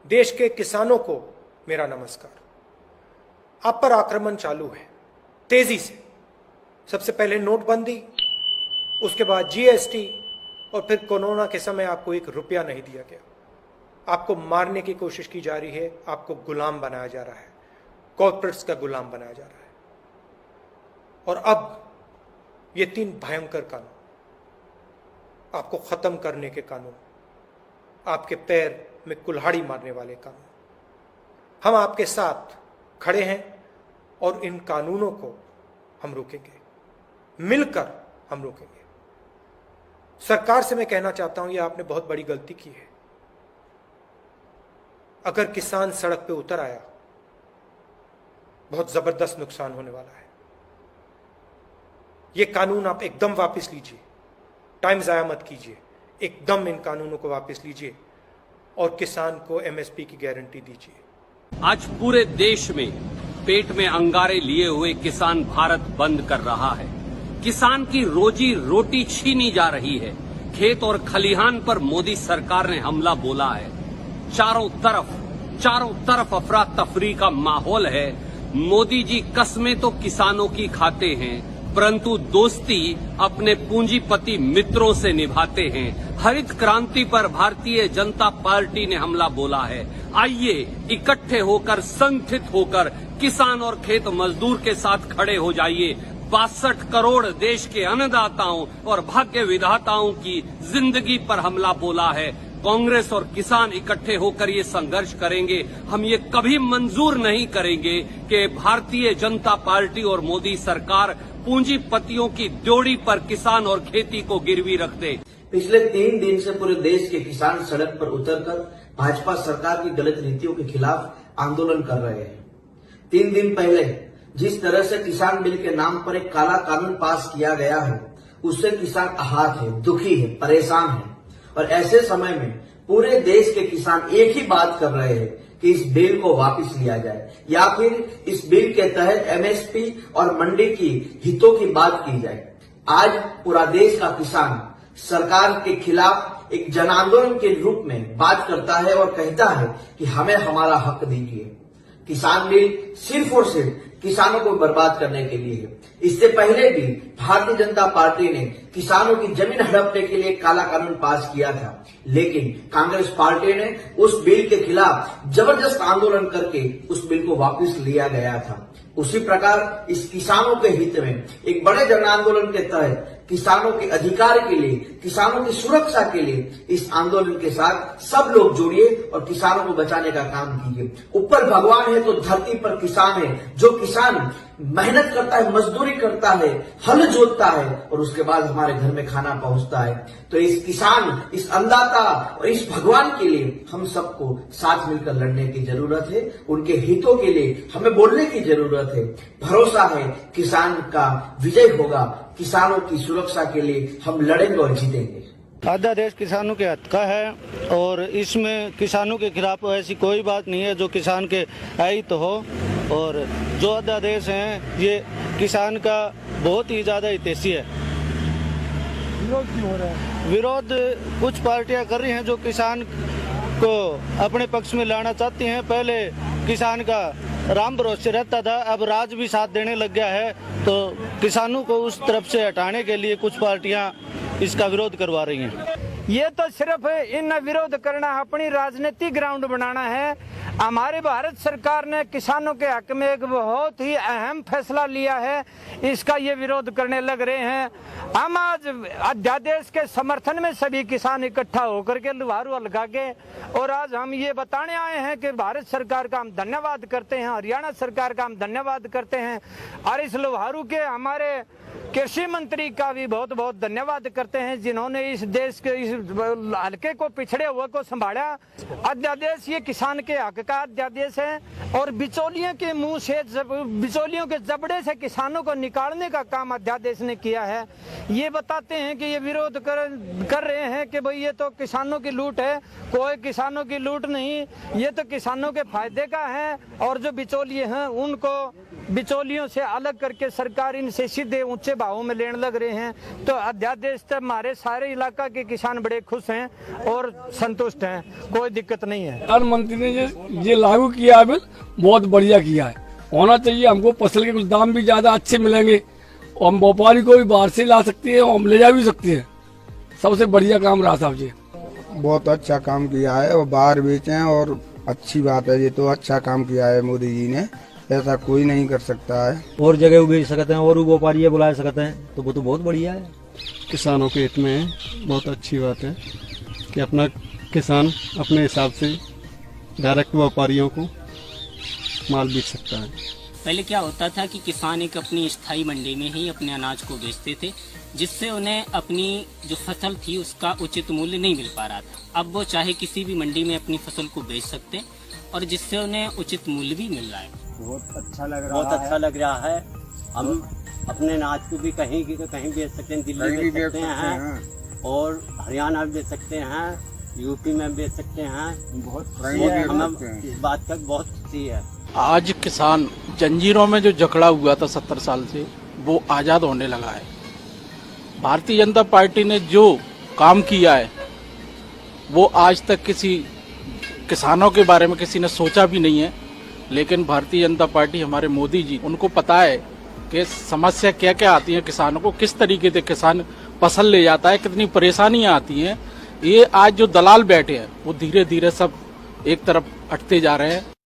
देश के किसानों को मेरा नमस्कार। आप पर आक्रमण चालू है तेजी से। सबसे पहले नोटबंदी, उसके बाद जीएसटी और फिर कोरोना के समय आपको एक रुपया नहीं दिया गया। आपको मारने की कोशिश की जा रही है, आपको गुलाम बनाया जा रहा है, कॉर्पोरेट्स का गुलाम बनाया जा रहा है। और अब ये 3 भयंकर कानून, आपको खत्म करने के कानून, आपके पैर में कुल्हाड़ी मारने वाले कानून, हम आपके साथ खड़े हैं और इन कानूनों को हम रोकेंगे, मिलकर हम रोकेंगे। सरकार से मैं कहना चाहता हूं, ये आपने बहुत बड़ी गलती की है। अगर किसान सड़क पे उतर आया, बहुत जबरदस्त नुकसान होने वाला है। ये कानून आप एकदम वापस लीजिए, टाइम जाया मत कीजिए, एकदम इन कानूनों को वापस लीजिए और किसान को एमएसपी की गारंटी दीजिए। आज पूरे देश में पेट में अंगारे लिए हुए किसान भारत बंद कर रहा है। किसान की रोजी रोटी छीनी जा रही है। खेत और खलिहान पर मोदी सरकार ने हमला बोला है। चारों तरफ अफरा तफरी का माहौल है। मोदी जी कस्में तो किसानों की खाते हैं, परंतु दोस्ती अपने पूंजीपति मित्रों से निभाते हैं। हरित क्रांति पर भारतीय जनता पार्टी ने हमला बोला है। आइए इकट्ठे होकर, संगठित होकर किसान और खेत मजदूर के साथ खड़े हो जाइए। 62 करोड़ देश के अन्नदाताओं और भाग्य विधाताओं की जिंदगी पर हमला बोला है। कांग्रेस और किसान इकट्ठे होकर ये संघर्ष करेंगे। हम ये कभी मंजूर नहीं करेंगे कि भारतीय जनता पार्टी और मोदी सरकार पूंजीपतियों की ड्योढ़ी पर किसान और खेती को गिरवी रख दे। पिछले 3 दिन से पूरे देश के किसान सड़क पर उतरकर भाजपा सरकार की गलत नीतियों के खिलाफ आंदोलन कर रहे हैं। 3 दिन पहले जिस तरह से किसान बिल के नाम पर एक काला कानून पास किया गया है, उससे किसान आहत है, दुखी है, परेशान है। और ऐसे समय में पूरे देश के किसान एक ही बात कर रहे हैं कि इस बिल को वापस लिया जाए या फिर इस बिल के तहत एमएसपी और मंडी की हितों की बात की जाए। आज पूरा देश का किसान सरकार के खिलाफ एक जन आंदोलन के रूप में बात करता है और कहता है कि हमें हमारा हक दीजिए। किसान बिल सिर्फ और सिर्फ किसानों को बर्बाद करने के लिए है। इससे पहले भी भारतीय जनता पार्टी ने किसानों की जमीन हड़पने के लिए काला कानून पास किया था, लेकिन कांग्रेस पार्टी ने उस बिल के खिलाफ जबरदस्त आंदोलन करके उस बिल को वापस लिया गया था। उसी प्रकार इस किसानों के हित में एक बड़े जन आंदोलन के तहत किसानों के अधिकार के लिए, किसानों की सुरक्षा के लिए इस आंदोलन के साथ सब लोग जुड़िए और किसानों को बचाने का काम कीजिए। ऊपर भगवान है तो धरती पर किसान है। जो किसान मेहनत करता है, मजदूरी करता है, हल जोतता है और उसके बाद हमारे घर में खाना पहुंचता है। तो इस किसान, इस अन्नदाता और इस भगवान के लिए हम सबको साथ मिलकर लड़ने की जरूरत है। उनके हितों के लिए हमें बोलने की जरूरत है। भरोसा है किसान का विजय होगा। किसानों की सुरक्षा के लिए हम लड़ेंगे और जीतेंगे। आधा देश किसानों के हक का है और इसमें किसानों के खिलाफ ऐसी कोई बात नहीं है जो किसान के अहित हो। और जो आधा देश है ये किसान का बहुत ही ज्यादा हितैषी है। विरोध क्यों हो रहा है? विरोध कुछ पार्टियां कर रही हैं जो किसान को अपने पक्ष में लाना चाहती हैं। पहले किसान का राम भरोसे रहता था, अब राज भी साथ देने लग गया है। तो किसानों को उस तरफ से हटाने के लिए कुछ पार्टियां इसका विरोध करवा रही हैं। ये तो सिर्फ इन विरोध करना, अपनी राजनीतिक ग्राउंड बनाना है। हमारी भारत सरकार ने किसानों के हक में एक बहुत ही अहम फैसला लिया है, इसका ये विरोध करने लग रहे हैं। हम आज अध्यादेश के समर्थन में सभी किसान इकट्ठा होकर के लुहारू लगा के और आज हम ये बताने आए हैं कि भारत सरकार का हम धन्यवाद करते हैं, हरियाणा सरकार का हम धन्यवाद करते हैं और इस लुहारू के हमारे कृषि मंत्री का भी बहुत बहुत धन्यवाद करते हैं जिन्होंने इस देश के इस हल्के को, पिछड़े हुए को संभाला। अध्यादेश ये किसान के हक का अध्यादेश है और बिचौलियों के मुंह से, बिचौलियों के जबड़े से किसानों को निकालने का काम अध्यादेश ने किया है। ये बताते हैं कि ये विरोध कर रहे हैं कि भाई ये तो किसानों की लूट है। कोई किसानों की लूट नहीं, ये तो किसानों के फायदे का है और जो बिचौलिए हैं उनको बिचौलियों से अलग करके सरकार इनसे सीधे ऊंचे भावों में लेने लग रहे हैं। तो अध्यादेश से हमारे सारे इलाका के किसान बड़े खुश हैं और संतुष्ट हैं, कोई दिक्कत नहीं है। प्रधानमंत्री ने ये लागू किया है बिल, बहुत बढ़िया किया है। होना चाहिए, हमको फसल के कुछ दाम भी ज्यादा अच्छे मिलेंगे और हम व्यापारी को भी बाहर से ला सकते हैं और हम ले जा भी सकते हैं। सबसे बढ़िया काम रहा साहब जी। बहुत अच्छा काम किया है और बाहर बेचें और अच्छी बात है, ये तो अच्छा काम किया है मोदी जी ने, ऐसा कोई नहीं कर सकता है। और जगह वो बेच सकते हैं और व्यापारी बुला सकते हैं, तो वो तो बहुत बढ़िया है। किसानों के हित में बहुत अच्छी बात है कि अपना किसान अपने हिसाब से डायरेक्ट व्यापारियों को माल बेच सकता है। पहले क्या होता था कि किसान एक अपनी स्थायी मंडी में ही अपने अनाज को बेचते थे, जिससे उन्हें अपनी जो फसल थी उसका उचित मूल्य नहीं मिल पा रहा था। अब वो चाहे किसी भी मंडी में अपनी फसल को बेच सकते हैं और जिससे उन्हें उचित मूल्य भी मिल रहा है। बहुत अच्छा लग रहा है। हम अपने अनाज को भी कहीं बेच सकते हैं, दिल्ली बेच सकते हैं और हरियाणा भी बेच सकते हैं, यूपी में बेच सकते हैं। बहुत इस बात का बहुत खुशी है। आज किसान जंजीरों में जो जकड़ा हुआ था 70 साल से, वो आज़ाद होने लगा है। भारतीय जनता पार्टी ने जो काम किया है वो आज तक किसी किसानों के बारे में किसी ने सोचा भी नहीं है। लेकिन भारतीय जनता पार्टी, हमारे मोदी जी, उनको पता है कि समस्या क्या क्या आती है किसानों को, किस तरीके से किसान फसल ले जाता है, कितनी परेशानियां आती हैं। ये आज जो दलाल बैठे हैं वो धीरे धीरे सब एक तरफ हटते जा रहे हैं।